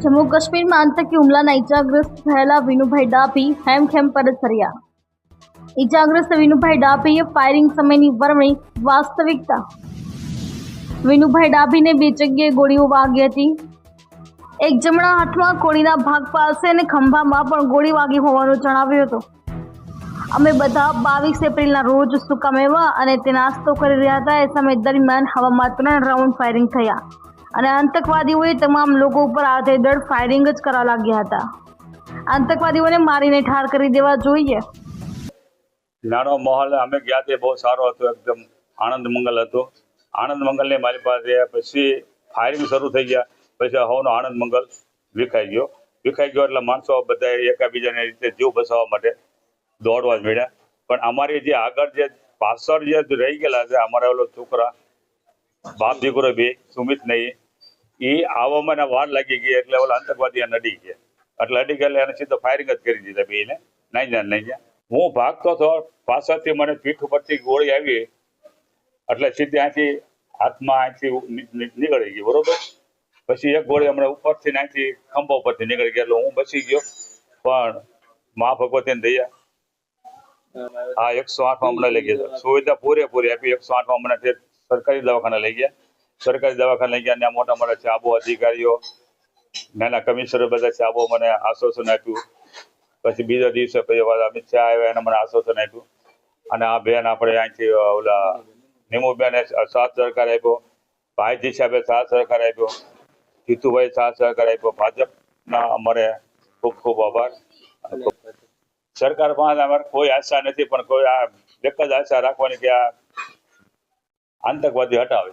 જમ્મુ કાશ્મીરમાં આતંકી હુમલાના ઇજાગ્રસ્ત થયેલા વિનુભાઈ ડાભી હેમખેમ પરત ફર્યા। ઇજાગ્રસ્ત વિનુભાઈ ડાભીએ ફાયરિંગ સમયની વર્ણવી વાસ્તવિકતા। વિનુભાઈ ડાભીને બે જગ્યાએ ગોળીઓ વાગી હતી। એક જમણા હાથમાં કોણીના ભાગ પાસે અને ખંભામાં પણ ગોળી વાગી હોવાનું જણાવ્યું હતું। અમે બધા 22 એપ્રિલના રોજ સુકામેવા અને તે નાસ્તો કરી રહ્યા હતા। એ સમય દરમિયાન હવામાં 3 રાઉન્ડ ફાયરિંગ થયા અને આતંકવાદીઓએ તમામ લોકો ઉપર આધેધડ ફાયરિંગ જ કરવા લાગ્યા હતા। આતંકવાદીઓને મારીને ઠાર કરી દેવા જોઈએ। નાનો માહોલ અમે ગયા તે બહુ સારો હતો, એકદમ આનંદ મંગલ હતો। આનંદ મંગલને મારી પાસે પછી ફાયરિંગ શરૂ થઈ ગયા। પછી હવનો આનંદ મંગલ વિખાઈ ગયો એટલે માણસો બધા એકાબીજાને રીતે જીવ બચાવવા માટે દોડવા જ મળ્યા। પણ અમારી જે આગળ જે પાછળ જે રહી ગયેલા છે, અમારા ઓલો છોકરા બાપ દીકરો બે સુમિત નહીં, એ આવવામાં વાર લાગી ગઈ એટલે ઓલા આતંકવાદી નડી ગયા। એટલે અડી ગયા એને સીધો ફાયરિંગ જ કરી દીધા બેને, નહીં ગયા। હું ભાગતો હતો, પાછળથી મને પીઠ ઉપરથી ગોળી આવી એટલે સીધી અહીંથી હાથમાં અહીંથી નીકળી ગઈ, બરોબર। પછી એક ગોળી હમણાં ઉપરથી અહીંથી ખંભા ઉપરથી નીકળી ગઈ એટલે હું બચી ગયો। પણ મા ભગવતીની દયા, આ 108 માં હમણાં લઈ ગયા, સુવિધા પૂરેપૂરી આપી। 108 માં હમણાં સરકારી દવાખાને લઈ ગયા। ત્યાં મોટા મોટા ચાબો અધિકારીઓ, નાના કમિશનર બધા ચાબો મને આશ્વાસન આપ્યું। પછી બીજા દિવસે પછી અમિત શાહ આવ્યા, એને મને આશ્વાસન આપ્યું। અને આ બેન આપણે અહીંથી ઓલા નિમુબેને સાથ સહકાર આપ્યો, ભાઈજી સાહેબે સાથ સહકાર આપ્યો, જીતુભાઈ સાથ સહકાર આપ્યો। ભાજપના અમારે ખૂબ ખૂબ આભાર। સરકાર પાસે અમારે કોઈ આશા નથી, પણ કોઈ આ એક જ આશા રાખવાની કે આ આતંકવાદી હટાવે।